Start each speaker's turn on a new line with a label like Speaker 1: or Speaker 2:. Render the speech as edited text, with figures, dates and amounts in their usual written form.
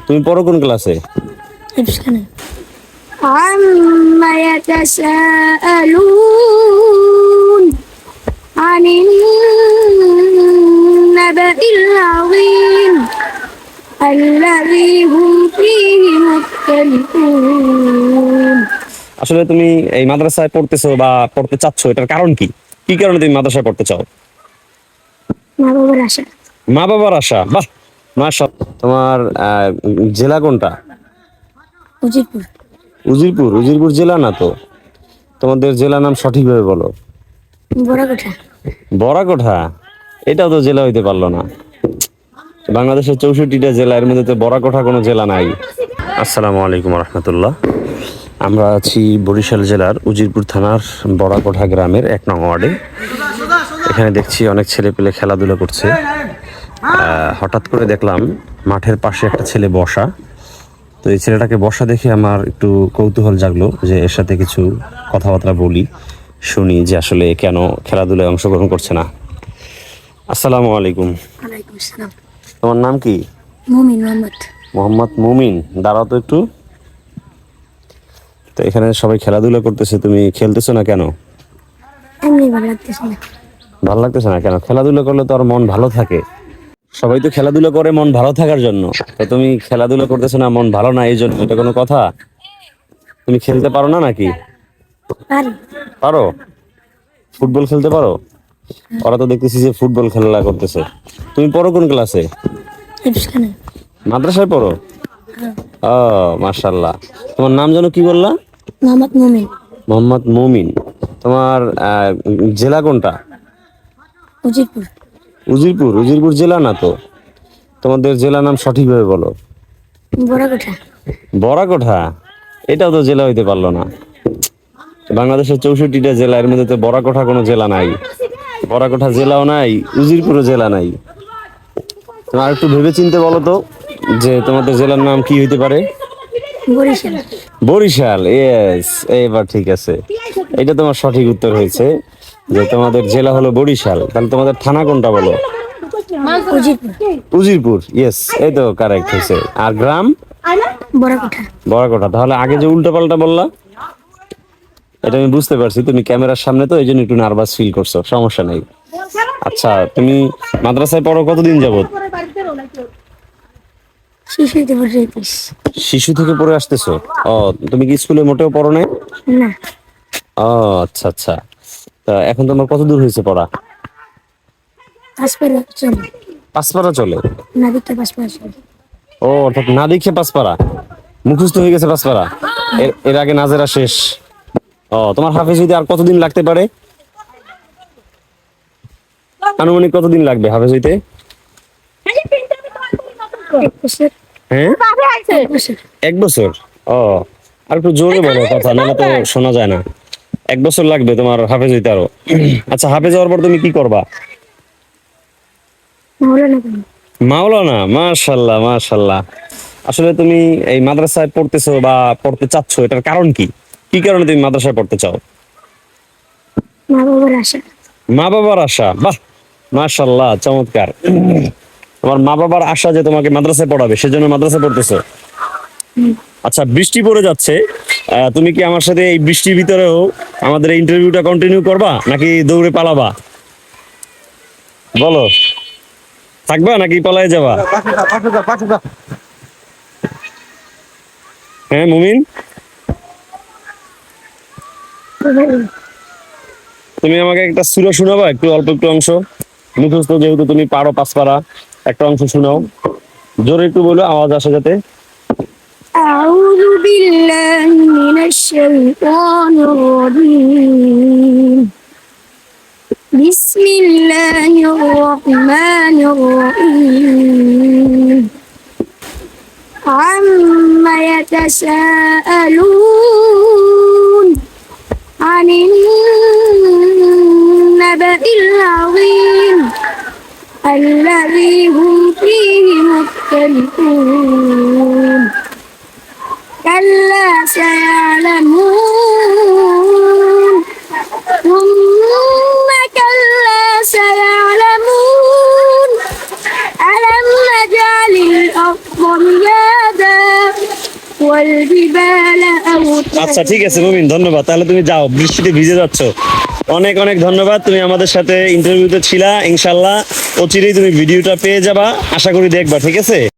Speaker 1: তুমি পড়ো কোন ক্লাসে?
Speaker 2: عما يتساءلون عن النبأ العظيم الذي هم فيه مختلفون।
Speaker 1: আসলে তুমি এই মাদ্রাসায় পড়তেছো বা পড়তে চাচ্ছ, এটার কারণ কি? কি কারণে তুমি মাদ্রাসায় পড়তে চাও?
Speaker 2: মা বাবার আশা।
Speaker 1: মা বাবার আশা, বাহ মাশাআল্লাহ। তোমার জেলা কোনটা?
Speaker 2: উজিরপুর।
Speaker 1: উজিরপুর? উজিরপুর জেলা না তো। তোমাদের জেলা নাম সঠিকভাবে বলো।
Speaker 2: বড়াকোঠা।
Speaker 1: বড়াকোঠা? এটাও তো জেলা হইতে পারলো না। বাংলাদেশের 64টা জেলা, এর মধ্যে তো বড়াকোঠা কোনো জেলা নাই। আসসালামু আলাইকুম রহমতুল্লাহ। আমরা আছি বরিশাল জেলার উজিরপুর থানার বড়াকোঠা গ্রামের 1 নং ওয়ার্ডে। এখানে দেখছি অনেক ছেলে পেলে খেলাধুলা করছে। হঠাৎ করে দেখলাম মাঠের পাশে একটা ছেলে বসা। তো এই ছেলেটাকে বসা দেখে আমার একটু কৌতূহল জাগলো যে এর সাথে কিছু কথাবার্তা বলি, শুনি যে আসলে কেন খেলাধুলায় অংশগ্রহণ করছে না। আসসালামু আলাইকুম।
Speaker 2: ওয়ালাইকুম আসসালাম।
Speaker 1: তোমার নাম কি?
Speaker 2: মুমিন মোহাম্মদ।
Speaker 1: মোহাম্মদ মুমিন। দাঁড়াও তো একটু। তো এখানে সবাই খেলাধুলা করতেছে, তুমি খেলতেছো না কেন?
Speaker 2: এমনি ভালো লাগতেছে না।
Speaker 1: ভালো লাগতেছে না কেন? খেলাধুলা করলে তো আর মন ভালো থাকে। সবাই তো খেলাধুলা করে মন ভালো থাকার জন্য। তো তুমি খেলাধুলা করতেছো না, মন ভালো না এই জন্য, এটা কোনো কথা? তুমি খেলতে পারো না নাকি?
Speaker 2: পারি।
Speaker 1: পারো? ফুটবল খেলতে পারো? ওরা তো দেখতেছি যে ফুটবল খেলা করতেছে। তুমি পড়ো কোন ক্লাসে?
Speaker 2: এখানে।
Speaker 1: মাদ্রাসায় পড়ো? ও মাশাআল্লাহ। তোমার নাম যেন কি বললা?
Speaker 2: মোহাম্মদ মুমিন।
Speaker 1: মোহাম্মদ মুমিন। তোমার জেলা কোনটা?
Speaker 2: উজিরপুর।
Speaker 1: উজিরপুর? উজিরপুর জেলা না তো। তোমাদের জেলা নাম সঠিকভাবে বলো।
Speaker 2: বড়াকোঠা।
Speaker 1: বড়াকোঠা? এটাও তো জেলা হইতে পারলো না। বাংলাদেশের 64টা জেলা, এর মধ্যে তো বড়াকোঠা কোনো জেলা নাই। বড়াকোঠা জেলাও নাই, উজিরপুরও জেলা নাই। তোমার একটু ভেবে চিন্তে বলো তো যে তোমাদের জেলার নাম কি হইতে পারে?
Speaker 2: বরিশাল।
Speaker 1: বরিশাল? ইয়েস, এবার ঠিক আছে। এটা তোমার সঠিক উত্তর হয়েছে যে তোমাদের জেলা হলো বরিশাল। তাহলে তোমাদের থানা কোনটা বলো?
Speaker 2: উজিরপুর।
Speaker 1: উজিরপুর? ইয়েস, এই তো কারেক্ট হয়েছে। আর গ্রাম?
Speaker 2: বড়াকোঠা।
Speaker 1: বড়াকোঠা। তাহলে আগে যে উল্টো পাল্টা বললা, এটা আমি বুঝতে পারছি তুমি ক্যামেরার সামনে তো এই জন্য একটু নার্ভাস ফিল করছো, সমস্যা নেই। আচ্ছা, তুমি মাদ্রাসায় পড়ো কতদিন যাবত?
Speaker 2: শিশুতে পড়ে যাইতিস।
Speaker 1: শিশু থেকে পড়ে আসতেছো? ও, তুমি কি স্কুলে মোটেও পড়ো না?
Speaker 2: না।
Speaker 1: ও আচ্ছা আচ্ছা। তা এখন তোমার কত দূর হয়েছে পড়া?
Speaker 2: পাঁচপাড়া চলে।
Speaker 1: 5 পারা চলে?
Speaker 2: না দিকটা পাঁচপাড়া চলে।
Speaker 1: ও, অর্থাৎ না দেখে 5 পারা মুখস্থ হয়ে গেছে। 5 পারা এর আগে নাজেরা শেষ। ও, তোমার হাফেজ হইতে আর কতদিন লাগতে পারে? আনুমানিক কতদিন লাগবে হাফেজ হইতে?
Speaker 2: 1 বছর।
Speaker 1: হ্যাঁ,
Speaker 2: 1 বছর।
Speaker 1: 1 বছর? ও, আর একটু জোরে বলো কথা, নাহলে তো শোনা যায় না। 1 বছর লাগবে তোমার হাফেজ হইতে আরো। আচ্ছা, হাফেজ হওয়ার পর তুমি কি করবা?
Speaker 2: মাওলানা বনি।
Speaker 1: মাওলানা? মাশাআল্লাহ মাশাআল্লাহ। আসলে তুমি এই মাদ্রাসায় পড়তেছো বা পড়তে চাচ্ছ, এটার কারণ কি? কি কারণে তুমি মাদ্রাসায় পড়তে চাও?
Speaker 2: মা বাবার আশা।
Speaker 1: মা বাবার আশা, বাহ মাশাআল্লাহ, চমৎকার। তোমার মা বাবার আশা যে তোমাকে মাদ্রাসায় পড়াবে, সেজন্য মাদ্রাসায় পড়তেছো। আচ্ছা, বৃষ্টি পড়ে যাচ্ছে, তুমি কি আমার সাথে এই বৃষ্টির ভিতরেও আমাদের এই ইন্টারভিউটা কন্টিনিউ করবা নাকি দৌড়ে পালাবা? বলো, থাকবা নাকি পালায় যাবা? হ্যাঁ মুমিন, তুমি আমাকে একটা সূরা শোনাবা, একটু অল্প একটু অংশ মুখস্থ, যেহেতু তুমি পারো 5 পারা, একটা অংশ শোনাও, জোরে একটু বলো, আওয়াজ আসে যাতে।
Speaker 2: أعوذ بالله من الشيطان الرجيم بسم الله الرحمن الرحيم عما يتساءلون عن النبأ العظيم الذي هم فيه مختلفون كلا سيعلمون ثم كلا سيعلمون ألم نجعل الأرض مهادا مهادا والجبال أوتادا
Speaker 1: আচ্ছা ঠিক আছে মুমিন, ধন্যবাদ। তাহলে তুমি যাও, বৃষ্টিতে ভিজে যাচ্ছ। অনেক অনেক ধন্যবাদ, তুমি আমাদের সাথে ইন্টারভিউতে ছিলা। ইনশাল্লাহ অচিরেই তুমি ভিডিওটা পেয়ে যাবা, আশা করি দেখবা, ঠিক আছে।